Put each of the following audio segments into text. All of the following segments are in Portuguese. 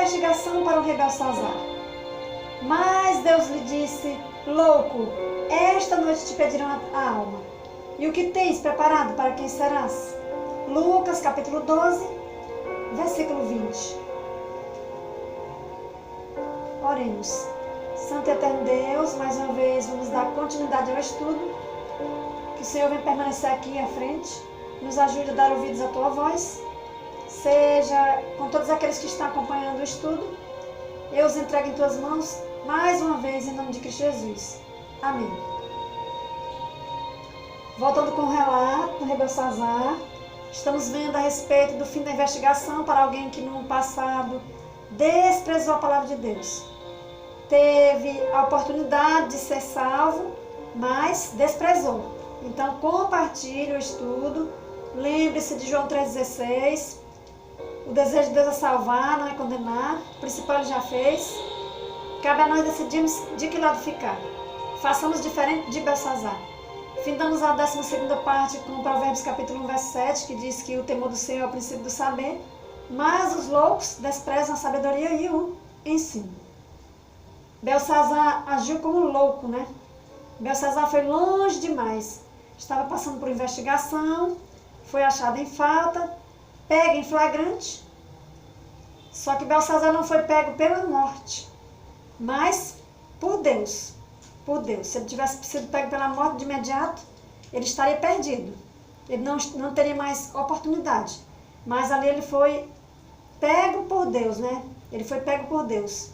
investigação para o rei Belsazar. Mas Deus lhe disse: louco, esta noite te pedirão a alma. E o que tens preparado para quem serás? Lucas capítulo 12, versículo 20. Oremos. Santo e eterno Deus, mais uma vez vamos dar continuidade ao estudo. Que o Senhor venha permanecer aqui à frente, nos ajude a dar ouvidos à tua voz. Seja com todos aqueles que estão acompanhando o estudo. Eu os entrego em tuas mãos, mais uma vez, em nome de Cristo Jesus. Amém. Voltando com o relato do rei Belsazar, estamos vendo a respeito do fim da investigação para alguém que no passado desprezou a palavra de Deus. Teve a oportunidade de ser salvo, mas desprezou. Então compartilhe o estudo. Lembre-se de João 3,16. O desejo de Deus é salvar, não é condenar. O principal ele já fez. Cabe a nós decidirmos de que lado ficar. Façamos diferente de Belsazar. Findamos a 12ª parte com Provérbios capítulo 1, verso 7, que diz que o temor do Senhor é o princípio do saber, mas os loucos desprezam a sabedoria e o ensino. Belsazar agiu como louco, né? Belsazar foi longe demais. Estava passando por investigação, foi achado em falta, pego em flagrante. Só que Belsazar não foi pego pela morte, mas por Deus. Por Deus. Se ele tivesse sido pego pela morte de imediato, ele estaria perdido. Ele não teria mais oportunidade. Mas ali ele foi pego por Deus, né? Ele foi pego por Deus,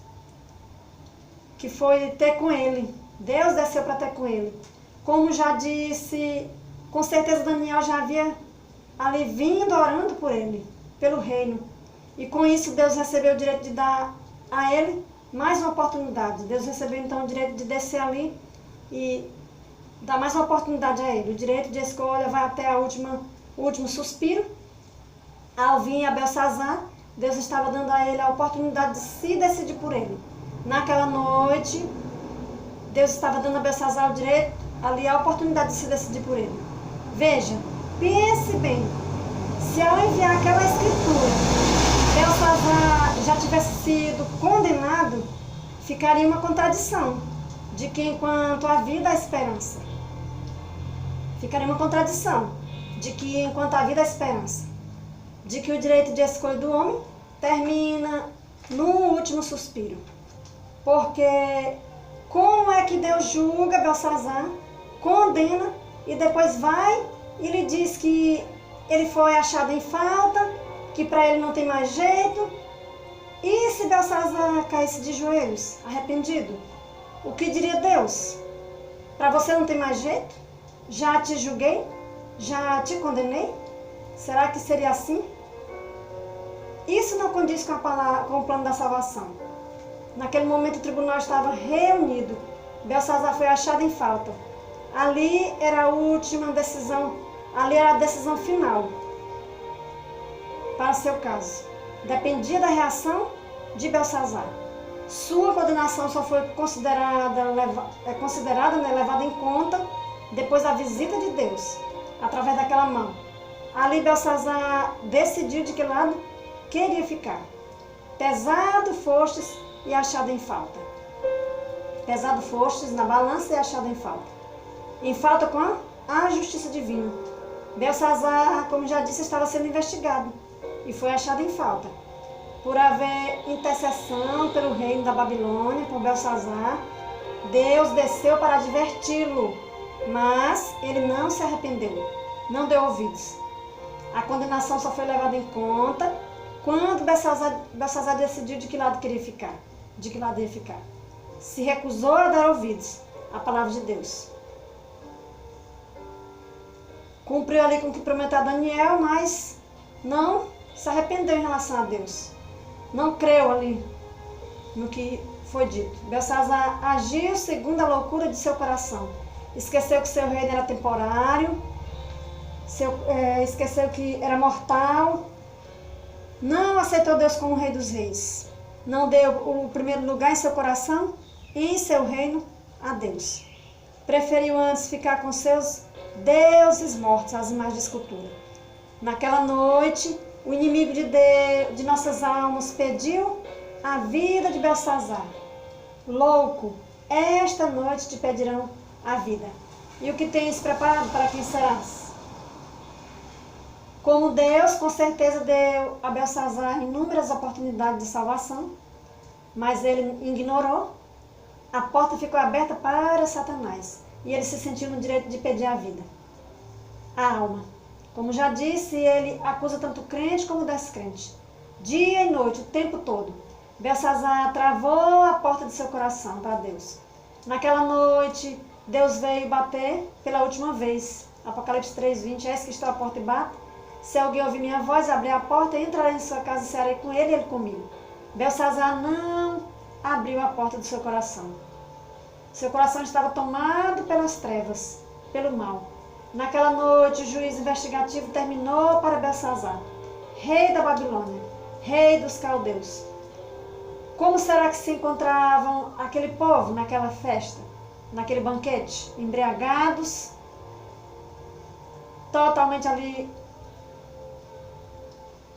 que foi ter com ele. Deus desceu para ter com ele. Como já disse, com certeza Daniel já havia ali vindo orando por ele, pelo reino. E com isso Deus recebeu o direito de dar a ele mais uma oportunidade. Deus recebeu então o direito de descer ali e dar mais uma oportunidade a ele. O direito de escolha vai até o último suspiro. Ao vir a Belsazar, Deus estava dando a ele a oportunidade de se decidir por ele. Naquela noite, Deus estava dando a Belsazar o direito, ali a oportunidade de se decidir por ele. Veja, pense bem, se ao enviar aquela escritura, Belsazar já tivesse sido condenado, ficaria uma contradição de que enquanto a vida há esperança. Ficaria uma contradição de que enquanto a vida há esperança. De que o direito de escolha do homem termina no último suspiro. Porque como é que Deus julga Belsazar, condena e depois vai e lhe diz que ele foi achado em falta, que para ele não tem mais jeito? E se Belsazar caísse de joelhos, arrependido? O que diria Deus? Para você não tem mais jeito? Já te julguei? Já te condenei? Será que seria assim? Isso não condiz com o plano da salvação. Naquele momento o tribunal estava reunido. Belsazar foi achado em falta. Ali era a última decisão, ali era a decisão final para seu caso. Dependia da reação de Belsazar. Sua condenação só foi levada em conta depois da visita de Deus, através daquela mão. Ali Belsazar decidiu de que lado queria ficar. Pesado fostes e achado em falta. Pesado fostes na balança e achado em falta. Em falta com a justiça divina. Belsazar, como já disse, estava sendo investigado e foi achado em falta. Por haver intercessão pelo reino da Babilônia, por Belsazar, Deus desceu para adverti-lo, mas ele não se arrependeu, não deu ouvidos. A condenação só foi levada em conta quando Belsazar decidiu de que lado queria ficar, de que lado ia ficar. Se recusou a dar ouvidos à palavra de Deus. Cumpriu ali com o que prometeu a Daniel, mas não se arrependeu em relação a Deus. Não creu ali no que foi dito. Belsazar agiu segundo a loucura de seu coração. Esqueceu que seu reino era temporário, esqueceu que era mortal. Não aceitou Deus como o Rei dos Reis. Não deu o primeiro lugar em seu coração e em seu reino a Deus. Preferiu antes ficar com seus deuses mortos, as imagens de escultura. Naquela noite, o inimigo de nossas almas pediu a vida de Belsazar. Louco, esta noite te pedirão a vida. E o que tens preparado para quem serás? Como Deus com certeza deu a Belsazar inúmeras oportunidades de salvação, mas ele ignorou, a porta ficou aberta para Satanás e ele se sentiu no direito de pedir a vida. A alma. Como já disse, ele acusa tanto o crente como o descrente. Dia e noite, o tempo todo. Belsazar travou a porta de seu coração para Deus. Naquela noite, Deus veio bater pela última vez. Apocalipse 3:20, eis que estou à porta e bato. Se alguém ouvir minha voz, abrir a porta, entrarei em sua casa e cearei com ele e ele comigo. Belsazar não abriu a porta do seu coração. Seu coração estava tomado pelas trevas, pelo mal. Naquela noite, o juiz investigativo terminou para Belsazar, rei da Babilônia, rei dos caldeus. Como será que se encontravam aquele povo naquela festa, naquele banquete? Embriagados, totalmente ali,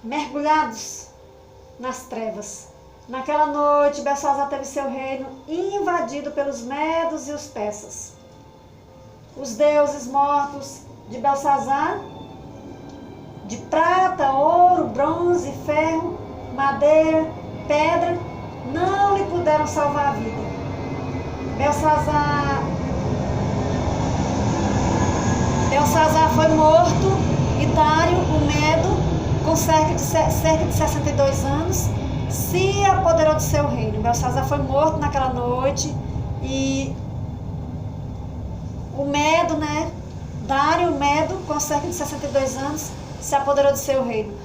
mergulhados nas trevas. Naquela noite, Belsazar teve seu reino invadido pelos medos e os persas. Os deuses mortos de Belsazar, de prata, ouro, bronze, ferro, madeira, pedra, não lhe puderam salvar a vida. Belsazar foi morto e Dário, o Medo, com cerca de 62 anos, se apoderou do seu reino. Belsazar foi morto naquela noite e o Medo, Dário, o Medo, com cerca de 62 anos, se apoderou do seu reino.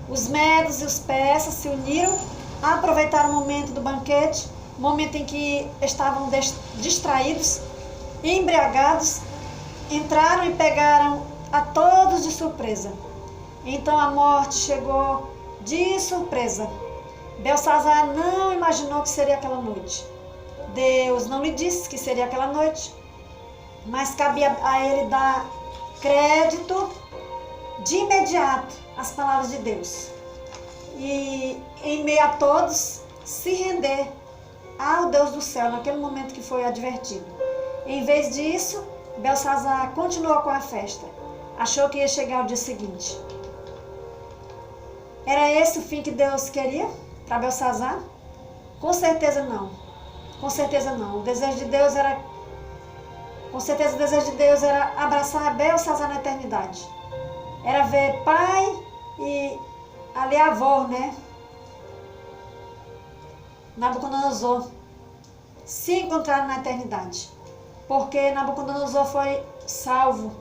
Os medos e os persas se uniram, aproveitaram o momento do banquete, momento em que estavam distraídos, embriagados, entraram e pegaram a todos de surpresa. Então a morte chegou de surpresa. Belsazar não imaginou que seria aquela noite. Deus não lhe disse que seria aquela noite, mas cabia a ele dar crédito de imediato às palavras de Deus. E em meio a todos, se render ao Deus do céu, naquele momento que foi advertido. Em vez disso, Belsazar continuou com a festa. Achou que ia chegar o dia seguinte. Era esse o fim que Deus queria para Belsazar? Com certeza não. Com certeza não. O desejo de Deus era... Com certeza o desejo de Deus era abraçar Belsazar na eternidade. Era ver pai e ali avô, Nabucodonosor, se encontraram na eternidade. Porque Nabucodonosor foi salvo.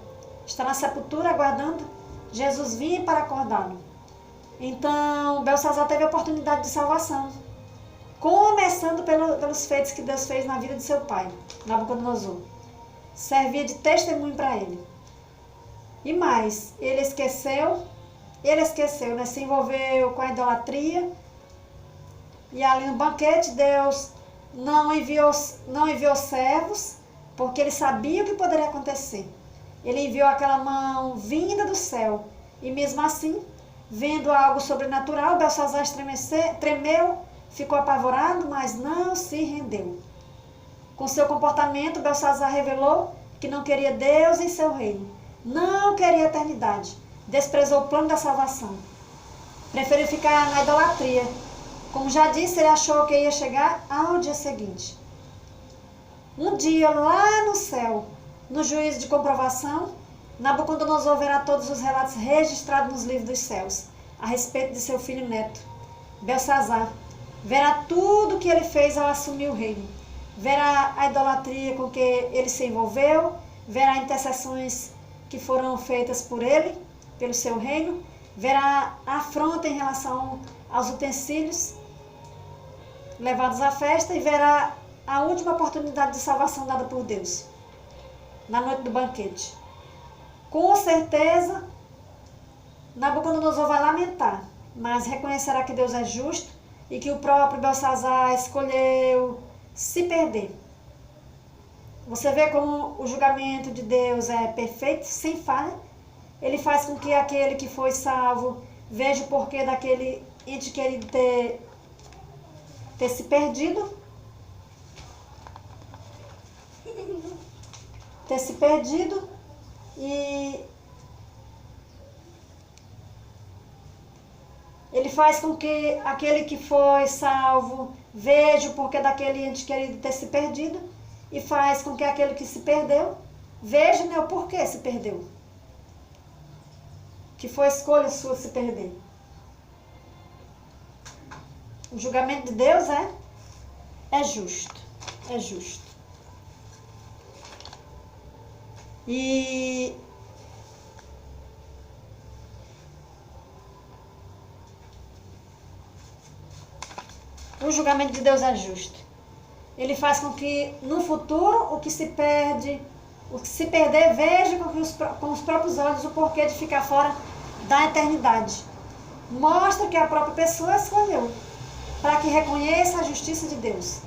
Está na sepultura aguardando Jesus vir para acordá-lo. Então, Belsazar teve a oportunidade de salvação. Começando pelos feitos que Deus fez na vida de seu pai, Nabucodonosor. Servia de testemunho para ele. E mais, ele esqueceu, se envolveu com a idolatria. E ali no banquete, Deus não enviou servos, porque ele sabia o que poderia acontecer. Ele enviou aquela mão vinda do céu. E mesmo assim, vendo algo sobrenatural, Belsazar tremeu, ficou apavorado, mas não se rendeu. Com seu comportamento, Belsazar revelou que não queria Deus em seu reino. Não queria a eternidade. Desprezou o plano da salvação. Preferiu ficar na idolatria. Como já disse, ele achou que ia chegar ao dia seguinte. Um dia, lá no céu, no juízo de comprovação, Nabucodonosor verá todos os relatos registrados nos livros dos céus a respeito de seu filho neto, Belsazar. Verá tudo o que ele fez ao assumir o reino. Verá a idolatria com que ele se envolveu, verá intercessões que foram feitas por ele, pelo seu reino, verá a afronta em relação aos utensílios levados à festa e verá a última oportunidade de salvação dada por Deus, na noite do banquete. Com certeza, Nabucodonosor vai lamentar, mas reconhecerá que Deus é justo e que o próprio Belsazar escolheu se perder. Você vê como o julgamento de Deus é perfeito, sem falha. Ele faz com que aquele que foi salvo veja o porquê daquele ente querido ter ter se perdido. Ter se perdido e ele faz com que aquele que foi salvo veja o porquê daquele ente querido ter se perdido e faz com que aquele que se perdeu veja, né, o porquê se perdeu. Que foi escolha sua se perder. O julgamento de Deus é justo. É justo. E o julgamento de Deus é justo. Ele faz com que no futuro o que se perder, veja com os próprios olhos o porquê de ficar fora da eternidade. Mostra que a própria pessoa escolheu, para que reconheça a justiça de Deus.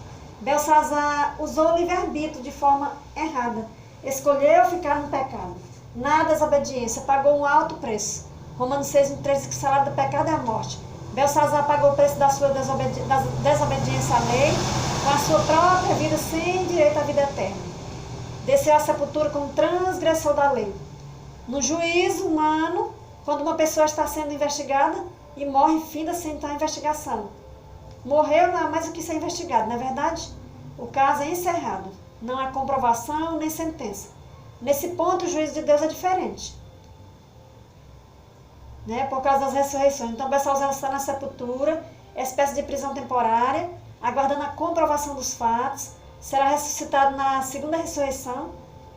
Belsazar usou o livre-arbítrio de forma errada. Escolheu ficar no pecado. Na desobediência, pagou um alto preço. Romanos 6:13 diz que o salário do pecado é a morte. Belsazar pagou o preço da sua desobediência à lei, com a sua própria vida sem direito à vida eterna. Desceu à sepultura como transgressor da lei. No juízo humano, quando uma pessoa está sendo investigada e morre, finda-se então a investigação. Morreu, não há mais o que ser investigado, não é verdade? O caso é encerrado. Não há comprovação nem sentença. Nesse ponto, o juízo de Deus é diferente. Né? Por causa das ressurreições. Então, Belsazar está na sepultura, espécie de prisão temporária, aguardando a comprovação dos fatos. Será ressuscitado na segunda ressurreição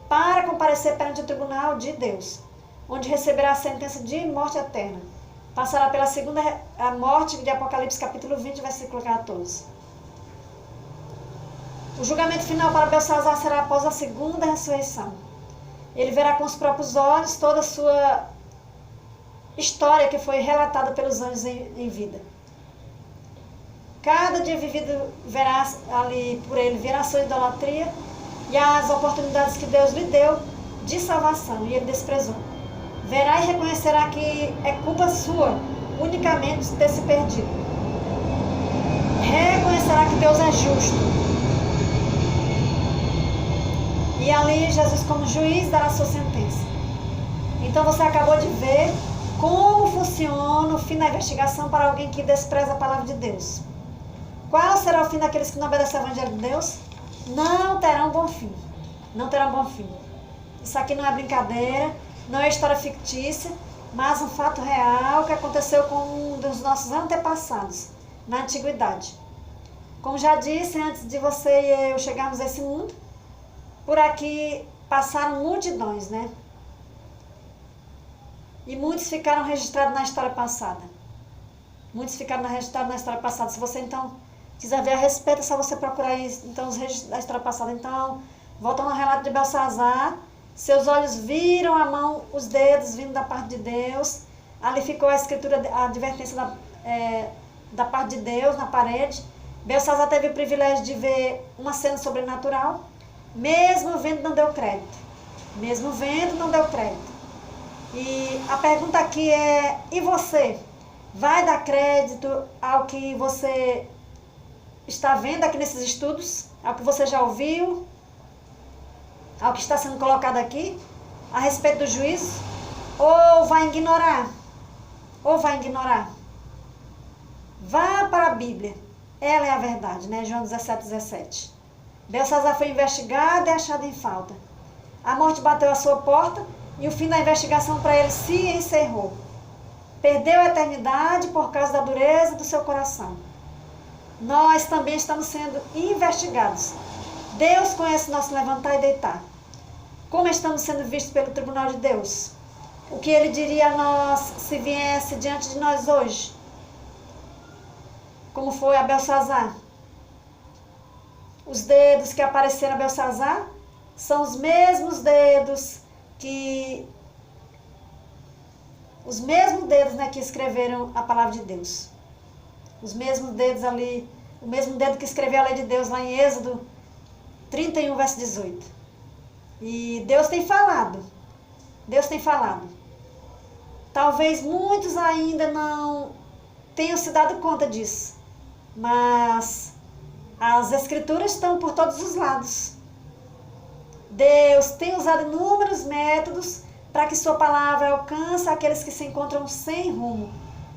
para comparecer perante o tribunal de Deus, onde receberá a sentença de morte eterna. Passará pela segunda morte de Apocalipse capítulo 20, versículo 14. O julgamento final para Belsazar será após a segunda ressurreição. Ele verá com os próprios olhos toda a sua história que foi relatada pelos anjos em vida. Cada dia vivido verá ali por ele, verá a sua idolatria e as oportunidades que Deus lhe deu de salvação, e ele desprezou. Verá e reconhecerá que é culpa sua unicamente de ter se perdido. Reconhecerá que Deus é justo. E ali Jesus, como juiz, dará a sua sentença. Então você acabou de ver como funciona o fim da investigação para alguém que despreza a palavra de Deus. Qual será o fim daqueles que não obedecem ao Evangelho de Deus? Não terão bom fim. Não terão bom fim. Isso aqui não é brincadeira, não é história fictícia, mas um fato real que aconteceu com um dos nossos antepassados, na antiguidade. Como já disse, antes de você e eu chegarmos a esse mundo, por aqui passaram multidões, né? E muitos ficaram registrados na história passada. Muitos ficaram registrados na história passada. Se você então quiser ver a respeito, é só você procurar aí, então, os registros da história passada. Então, voltando ao relato de Belsazar, seus olhos viram a mão, os dedos vindo da parte de Deus. Ali ficou a escritura, a advertência da parte de Deus na parede. Belsazar teve o privilégio de ver uma cena sobrenatural. Mesmo vendo, não deu crédito. Mesmo vendo, não deu crédito. E a pergunta aqui é, e você? Vai dar crédito ao que você está vendo aqui nesses estudos? Ao que você já ouviu? Ao que está sendo colocado aqui? A respeito do juízo? Ou vai ignorar? Ou vai ignorar? Vá para a Bíblia. Ela é a verdade, né? João 17:17. Belsazar foi investigado e achado em falta. A morte bateu à sua porta e o fim da investigação para ele se encerrou. Perdeu a eternidade por causa da dureza do seu coração. Nós também estamos sendo investigados. Deus conhece nosso levantar e deitar. Como estamos sendo vistos pelo tribunal de Deus? O que ele diria a nós se viesse diante de nós hoje? Como foi a Belsazar? Os dedos que apareceram a Belsazar são os mesmos dedos que escreveram a palavra de Deus. Os mesmos dedos ali, o mesmo dedo que escreveu a lei de Deus lá em Êxodo 31, verso 18. E Deus tem falado. Deus tem falado. Talvez muitos ainda não tenham se dado conta disso. Mas As escrituras estão por todos os lados. Deus tem usado inúmeros métodos para que sua palavra alcance aqueles que se encontram sem rumo,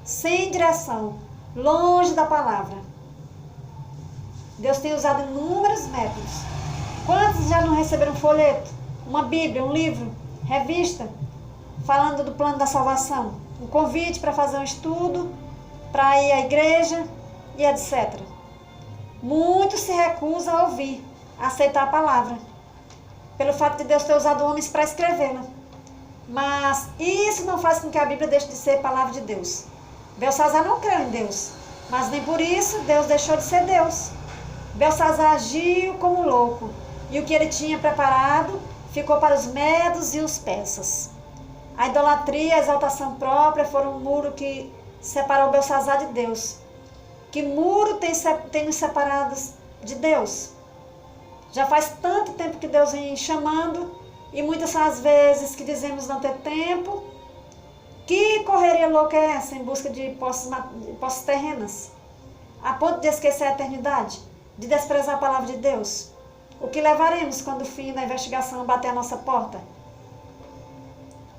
sem direção, longe da palavra. Deus tem usado inúmeros métodos. Quantos já não receberam um folheto, uma Bíblia, um livro, revista, falando do plano da salvação? Um convite para fazer um estudo, para ir à igreja e etc. Muitos se recusam a ouvir, a aceitar a palavra, pelo fato de Deus ter usado homens para escrevê-la. Mas isso não faz com que a Bíblia deixe de ser palavra de Deus. Belsazar não creu em Deus, mas nem por isso Deus deixou de ser Deus. Belsazar agiu como louco, e o que ele tinha preparado ficou para os medos e os persas. A idolatria e a exaltação própria foram um muro que separou Belsazar de Deus. Que muro tem nos separados de Deus? Já faz tanto tempo que Deus vem chamando, e muitas são as vezes que dizemos não ter tempo. Que correria louca é essa em busca de posses terrenas, a ponto de esquecer a eternidade, de desprezar a palavra de Deus? O que levaremos quando o fim da investigação bater a nossa porta?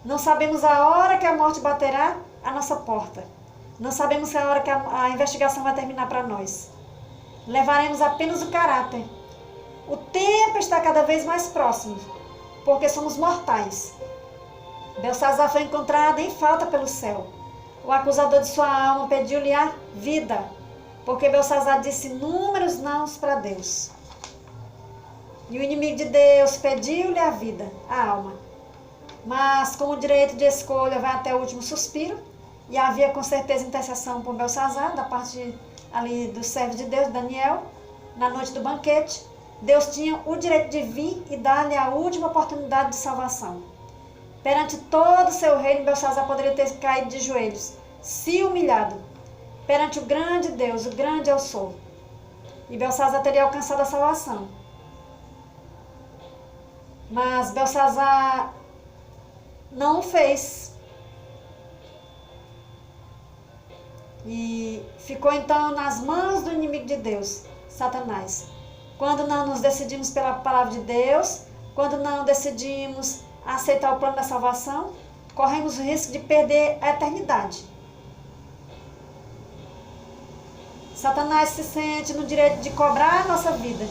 Não sabemos a hora que a morte baterá a nossa porta. Não sabemos a hora que a investigação vai terminar para nós. Levaremos apenas o caráter. O tempo está cada vez mais próximo, porque somos mortais. Belsazar foi encontrado em falta pelo céu. O acusador de sua alma pediu-lhe a vida, porque Belsazar disse inúmeros nãos para Deus. E o inimigo de Deus pediu-lhe a vida, a alma. Mas com o direito de escolha vai até o último suspiro, e havia com certeza intercessão por Belsazar, da parte ali do servo de Deus, Daniel, na noite do banquete. Deus tinha o direito de vir e dar-lhe a última oportunidade de salvação. Perante todo o seu reino, Belsazar poderia ter caído de joelhos, se humilhado, perante o grande Deus, o grande eu sou. E Belsazar teria alcançado a salvação. Mas Belsazar não o fez. E ficou então nas mãos do inimigo de Deus, Satanás. Quando não nos decidimos pela palavra de Deus, quando não decidimos aceitar o plano da salvação, corremos o risco de perder a eternidade. Satanás se sente no direito de cobrar a nossa vida.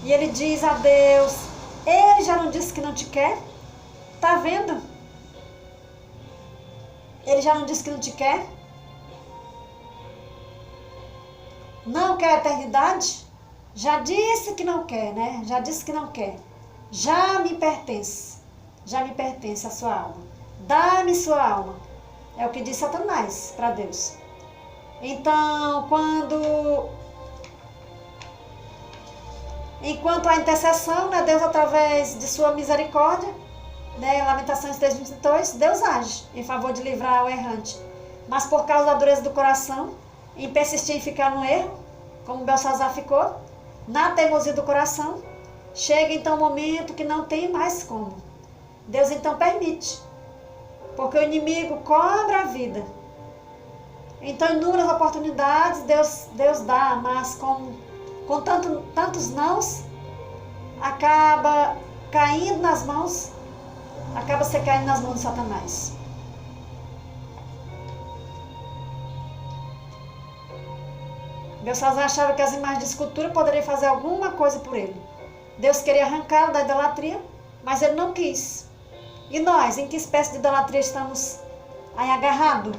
E ele diz a Deus: ele já não disse que não te quer? Tá vendo? Ele já não disse que não te quer? Não quer a eternidade? Já disse que não quer, né? Já disse que não quer. Já me pertence a sua alma. Dá-me sua alma. É o que diz Satanás para Deus. Então, enquanto a intercessão, né, Deus através de sua misericórdia, né, Lamentações 3:22, Deus age em favor de livrar o errante. Mas por causa da dureza do coração, em persistir em ficar no erro, como Belsazar ficou, na teimosia do coração, chega então o momento que não tem mais como. Deus então permite, porque o inimigo cobra a vida. Então, inúmeras oportunidades Deus dá, mas com tantos nãos, acaba caindo nas mãos, acaba se caindo nas mãos de Satanás. Belsazar achava que as imagens de escultura poderiam fazer alguma coisa por ele. Deus queria arrancá-lo da idolatria, mas ele não quis. E nós, em que espécie de idolatria estamos aí agarrados?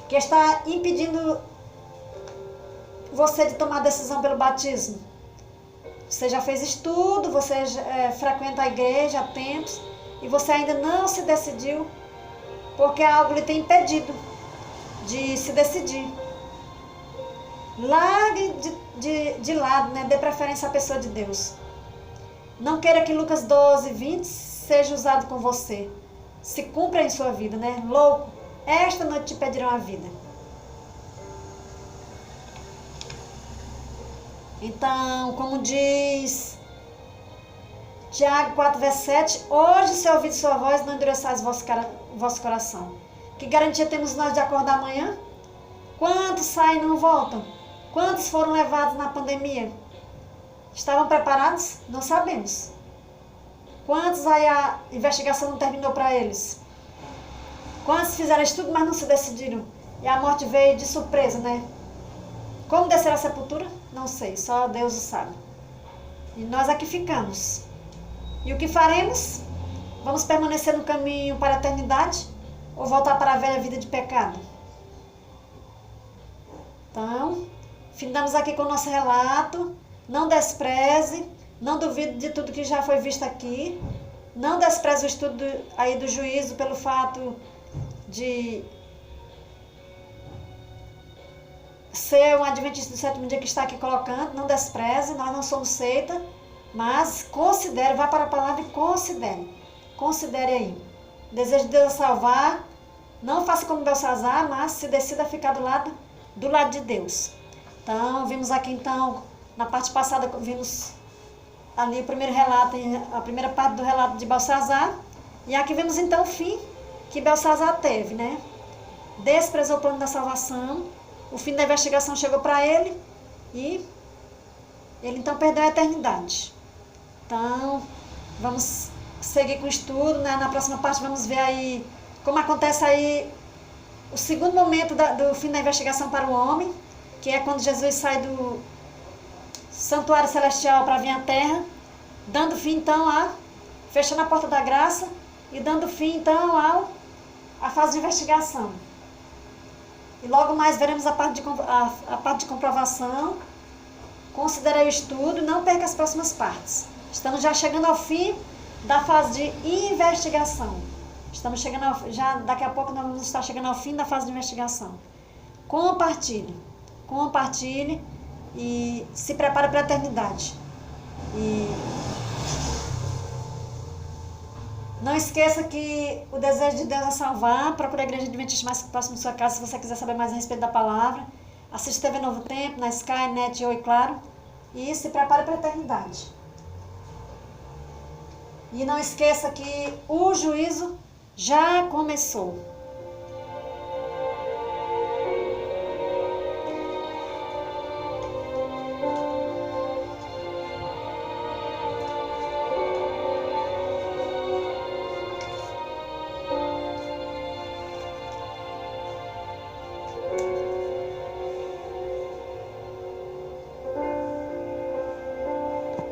Que está impedindo você de tomar decisão pelo batismo. Você já fez estudo, você frequenta a igreja há tempos, e você ainda não se decidiu, porque algo lhe tem impedido de se decidir. Largue de lado, né? Dê preferência à pessoa de Deus. Não queira que Lucas 12:20 seja usado com você. Se cumpra em sua vida, né? Louco, esta noite te pedirão a vida. Então, como diz Tiago 4:7, hoje, se ouvir sua voz, não endureçais vosso coração. Que garantia temos nós de acordar amanhã? Quantos saem e não voltam? Quantos foram levados na pandemia? Estavam preparados? Não sabemos. Quantos aí a investigação não terminou para eles? Quantos fizeram estudo, mas não se decidiram? E a morte veio de surpresa, né? Como descer a sepultura? Não sei, só Deus o sabe. E nós aqui ficamos. E o que faremos? Vamos permanecer no caminho para a eternidade? Ou voltar para a velha vida de pecado? Então, findamos aqui com o nosso relato. Não despreze, não duvide de tudo que já foi visto aqui. Não despreze o estudo aí do juízo pelo fato de ser um adventista do sétimo dia que está aqui colocando. Não despreze, nós não somos seita, mas considere, vá para a palavra e considere. Considere aí. Desejo de Deus salvar. Não faça como Belsazar, mas se decida a ficar do lado de Deus. Então, vimos aqui então, na parte passada, vimos ali o primeiro relato, a primeira parte do relato de Belsazar. E aqui vemos então o fim que Belsazar teve, né? Desprezou o plano da salvação, o fim da investigação chegou para ele e ele então perdeu a eternidade. Então, vamos seguir com o estudo, né? Na próxima parte vamos ver aí como acontece aí o segundo momento do fim da investigação para o homem, que é quando Jesus sai do santuário celestial para vir à terra, dando fim então fechando a porta da graça e dando fim então à fase de investigação. E logo mais veremos a parte de comprovação. Considere aí o estudo, não perca as próximas partes. Estamos já chegando ao fim da fase de investigação. Estamos chegando já daqui a pouco nós vamos estar chegando ao fim da fase de investigação. Compartilhe e se prepare para a eternidade. E não esqueça que o desejo de Deus é salvar. Procure a Igreja Adventista mais próxima de sua casa se você quiser saber mais a respeito da palavra. Assista TV Novo Tempo, na Sky, Net, Oi, Claro. E se prepare para a eternidade. E não esqueça que o juízo já começou.